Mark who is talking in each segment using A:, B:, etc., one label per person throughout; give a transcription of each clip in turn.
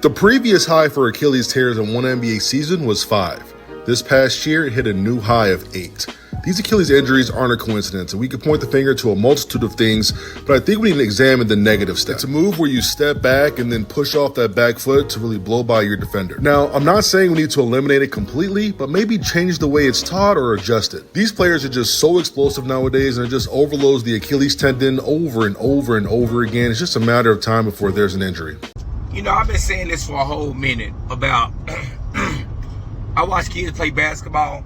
A: The previous high for Achilles tears in one NBA season was 5. This past year, it hit a new high of 8. These Achilles injuries aren't a coincidence, and we can point the finger to a multitude of things, but I think we need to examine the negative step. It's a move where you step back and then push off that back foot to really blow by your defender. Now, I'm not saying we need to eliminate it completely, but maybe change the way it's taught or adjust it. These players are just so explosive nowadays, and it just overloads the Achilles tendon over and over and over again. It's just a matter of time before there's an injury.
B: You know, I've been saying this for a whole minute about I watch kids play basketball,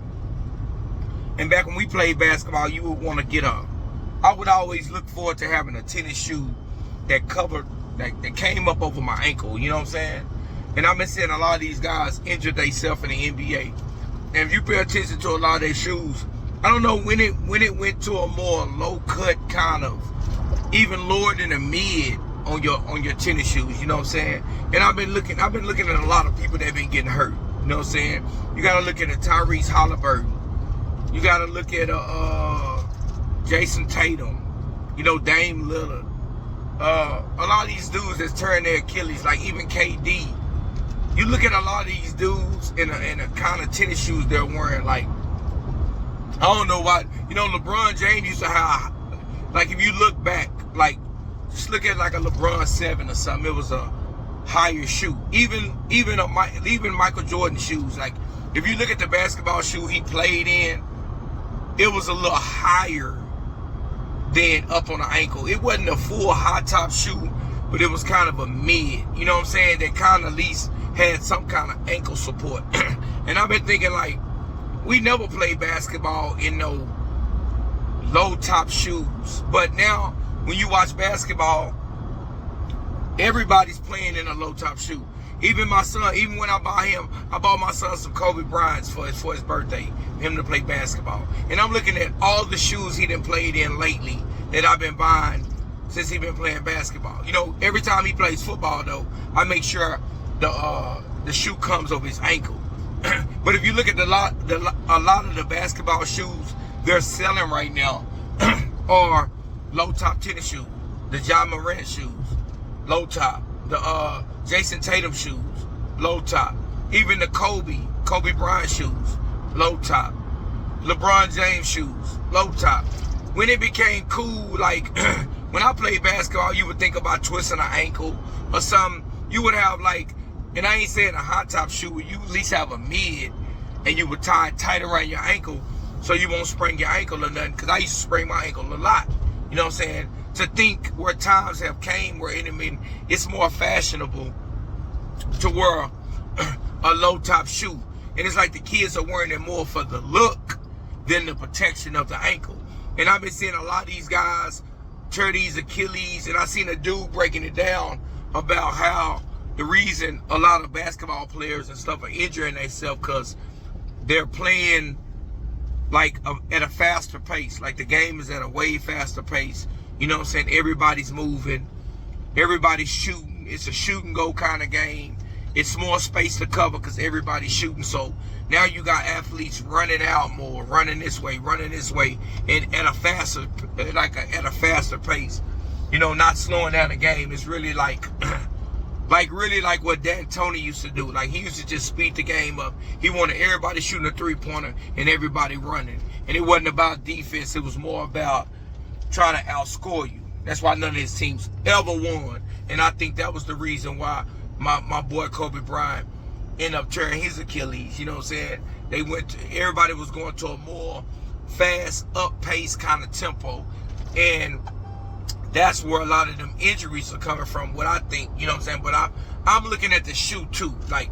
B: and back when we played basketball, you would want to get up. I would always look forward to having a tennis shoe that covered, that came up over my ankle, you know what I'm saying? And I've been seeing a lot of these guys injure themselves in the NBA. And if you pay attention to a lot of their shoes, I don't know when it went to a more low cut kind of, even lower than a mid on your tennis shoes, you know what I'm saying? And I've been looking at a lot of people that have been getting hurt, you know what I'm saying? You gotta look at a Tyrese Halliburton. You gotta look at Jason Tatum, you know, Dame Lillard. A lot of these dudes that's turned their Achilles, like even KD. You look at a lot of these dudes in a kind of tennis shoes they're wearing, like, I don't know why, you know, LeBron James used to have, like, if you look back, like, just look at like a LeBron 7 or something, it was a higher shoe. Even Michael Jordan shoes, like, if you look at the basketball shoe he played in, it was a little higher than up on the ankle. It wasn't a full high top shoe, but it was kind of a mid, you know what I'm saying? That kind of at least had some kind of ankle support. And I've been thinking, like, we never played basketball in no low top shoes. But now, when you watch basketball, everybody's playing in a low top shoe. Even my son, even when I bought my son some Kobe Bryant's for his birthday, him to play basketball. And I'm looking at all the shoes he done played in lately that I've been buying since he been playing basketball. You know, every time he plays football though, I make sure the shoe comes over his ankle. But if you look at a lot of the basketball shoes they're selling right now are low top tennis shoes. The Ja Morant shoes, low top. The Jason Tatum shoes, low top. Even the Kobe Bryant shoes, low top. LeBron James shoes, low top. When it became cool, like when I played basketball, you would think about twisting an ankle or something. You would have like, and I ain't saying a hot top shoe, you at least have a mid, and you would tie it tight around your ankle so you won't sprain your ankle or nothing. Because I used to sprain my ankle a lot. You know what I'm saying? To think where times have came where it's more fashionable to wear a low top shoe. And it's like the kids are wearing it more for the look than the protection of the ankle. And I've been seeing a lot of these guys tear these Achilles, and I seen a dude breaking it down about how the reason a lot of basketball players and stuff are injuring themselves because they're playing like at a faster pace. Like the game is at a way faster pace. You know what I'm saying? Everybody's moving. Everybody's shooting. It's a shoot and go kind of game. It's more space to cover because everybody's shooting. So now you got athletes running out more, running this way, and at a faster pace. You know, not slowing down the game. It's really like like what Dan Tony used to do. Like, he used to just speed the game up. He wanted everybody shooting a three-pointer and everybody running. And it wasn't about defense. It was more about trying to outscore you. That's why none of his teams ever won. And I think that was the reason why my boy Kobe Bryant ended up tearing his Achilles. You know what I'm saying? Everybody was going to a more fast, up-paced kind of tempo. And that's where a lot of them injuries are coming from, what I think, you know what I'm saying? But I'm looking at the shoe too, like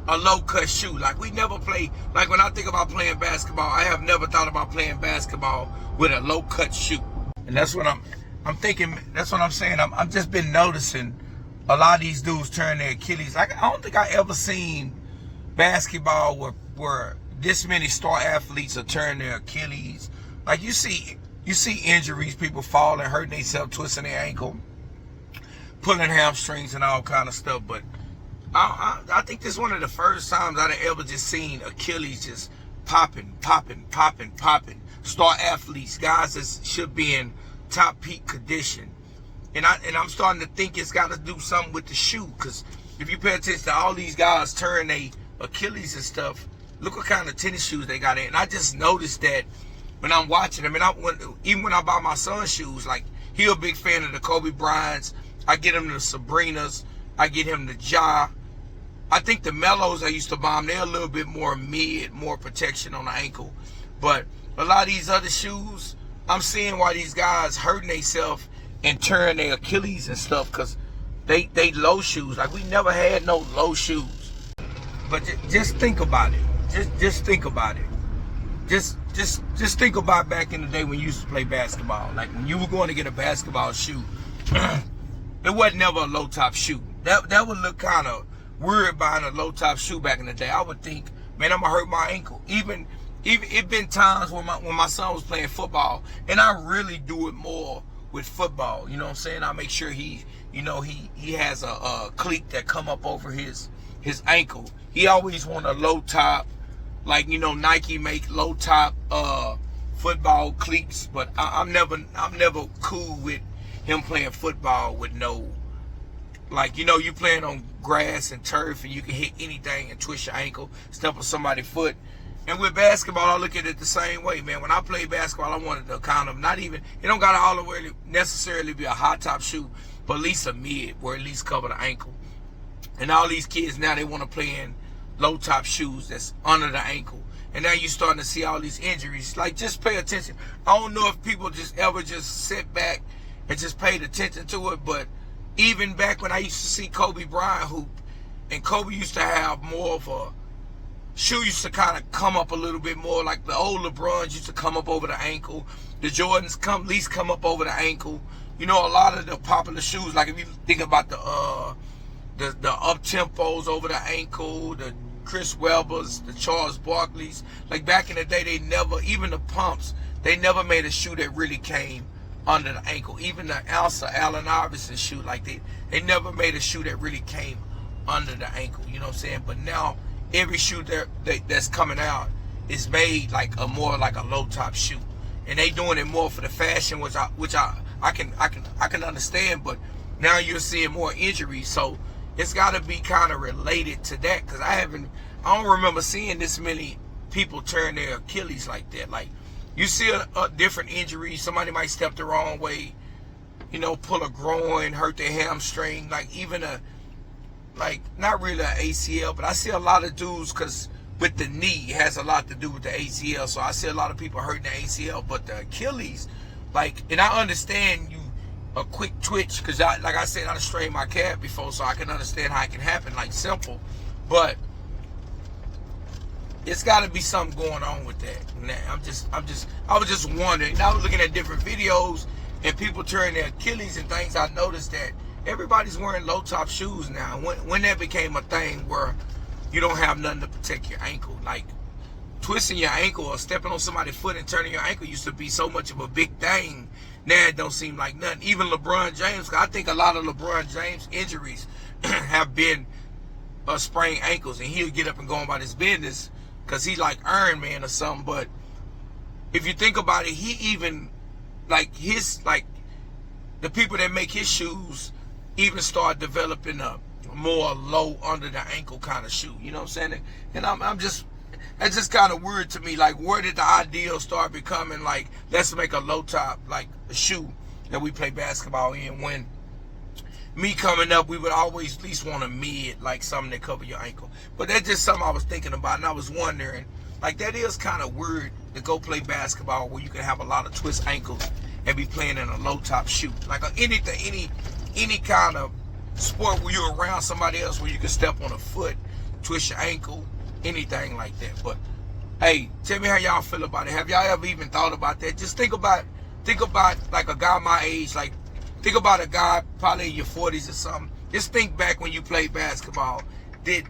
B: a low-cut shoe. Like, we never play, like when I think about playing basketball, I have never thought about playing basketball with a low-cut shoe. And that's what I'm thinking, that's what I'm saying. I've just been noticing a lot of these dudes turn their Achilles. I don't think I ever seen basketball where this many star athletes are turning their Achilles. Like, you see injuries, people falling, hurting themselves, twisting their ankle, pulling hamstrings and all kind of stuff. But I think this is one of the first times I've ever just seen Achilles just popping. Star athletes, guys that should be in top peak condition. And I'm starting to think it's got to do something with the shoe, because if you pay attention to all these guys turn their Achilles and stuff, look what kind of tennis shoes they got in. And I just noticed that when I'm watching them, and even when I buy my son shoes, like, he a big fan of the Kobe Bryants. I get him the Sabrinas. I get him the Ja. I think the Mellows I used to buy them, they're a little bit more mid, more protection on the ankle. But a lot of these other shoes, I'm seeing why these guys hurting themselves and tearing their Achilles and stuff, because they low shoes. Like, we never had no low shoes. But just think about it. Just think about it. Just think about back in the day when you used to play basketball. Like, when you were going to get a basketball shoe, it wasn't never a low top shoe. That would look kind of weird buying a low top shoe back in the day. I would think, man, I'm gonna hurt my ankle. Even it been times when my son was playing football, and I really do it more with football. You know what I'm saying? I make sure he has a cleat that come up over his ankle. He always want a low top. Like, Nike make low top football cleats, but I'm never cool with him playing football with no, like, you playing on grass and turf and you can hit anything and twist your ankle, step on somebody's foot. And with basketball, I look at it the same way, man. When I play basketball, I wanted to kind of it don't gotta all the way necessarily be a high top shoe, but at least a mid, where at least cover the ankle. And all these kids now, they want to play in low top shoes that's under the ankle, and now you're starting to see all these injuries. Like, just pay attention. I don't know if people ever sit back and just paid attention to it, but even back when I used to see Kobe Bryant hoop, and Kobe used to have more of a shoe, used to kind of come up a little bit more, like the old LeBrons used to come up over the ankle. The Jordans at least come up over the ankle. A lot of the popular shoes, like if you think about the up tempos over the ankle, the Chris Webber's, the Charles Barkley's, like back in the day, they never, even the pumps, they never made a shoe that really came under the ankle. Even the Allen Iverson shoe, like they never made a shoe that really came under the ankle. You know what I'm saying? But now every shoe that's coming out is made like a low top shoe, and they doing it more for the fashion, which I can understand. But now you're seeing more injuries, so it's got to be kind of related to that, because I don't remember seeing this many people turn their Achilles like that. Like, you see a different injury. Somebody might step the wrong way, pull a groin, hurt their hamstring, like even not really an ACL, but I see a lot of dudes, because with the knee, it has a lot to do with the ACL. So I see a lot of people hurting the ACL, but the Achilles, and I understand a quick twitch, because like I said, I strained my calf before, so I can understand how it can happen, like simple. But it's got to be something going on with that. Now, I was just wondering. I was looking at different videos and people turning their Achilles and things. I noticed that everybody's wearing low top shoes now. When that became a thing where you don't have nothing to protect your ankle, like twisting your ankle or stepping on somebody's foot and turning your ankle used to be so much of a big thing. Now it don't seem like nothing. Even LeBron James, I think a lot of LeBron James injuries have been sprained ankles, and he'll get up and go about his business because he's like Iron Man or something. But if you think about it, he even the people that make his shoes even start developing a more low under the ankle kind of shoe. You know what I'm saying? And that's just kind of weird to me. Like, where did the ideal start becoming like, let's make a low top, like a shoe that we play basketball in? When me coming up, we would always at least want a mid, like something that cover your ankle. But that's just something I was thinking about, and I was wondering, like, that is kind of weird to go play basketball where you can have a lot of twist ankles and be playing in a low top shoe. Like any kind of sport where you're around somebody else where you can step on a foot, twist your ankle, anything like that. But hey, tell me how y'all feel about it. Have y'all ever even thought about that? Just think about like a guy my age, like think about a guy probably in your 40s or something. Just think back when you played basketball. Did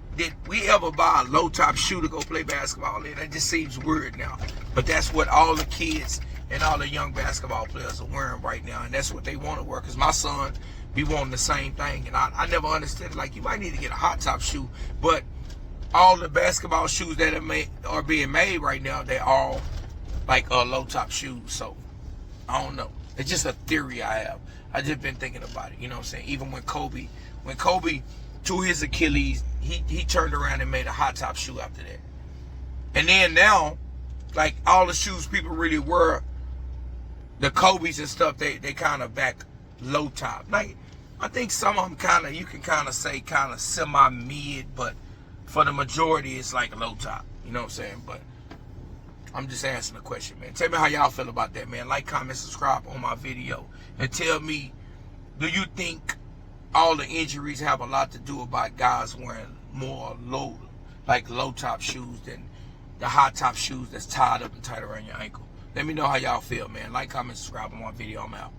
B: we ever buy a low top shoe to go play basketball in? That just seems weird now. But that's what all the kids and all the young basketball players are wearing right now, and that's what they want to wear. Because my son be wanting the same thing, and I never understood it. Like, you might need to get a hot top shoe, but all the basketball shoes that are being made right now, they're all like low top shoes. So I don't know. It's just a theory I have. I just been thinking about it. You know what I'm saying? Even when Kobe to his Achilles, he turned around and made a high top shoe after that. And then now, like all the shoes people really wear, the Kobe's and stuff, they kind of back low top. Like, I think some of them kind of, you can kind of say kind of semi-mid, but for the majority, it's like low top. You know what I'm saying? But I'm just answering the question, man. Tell me how y'all feel about that, man. Like, comment, subscribe on my video. And tell me, do you think all the injuries have a lot to do about guys wearing more low top shoes than the high top shoes that's tied up and tight around your ankle? Let me know how y'all feel, man. Like, comment, subscribe on my video. I'm out.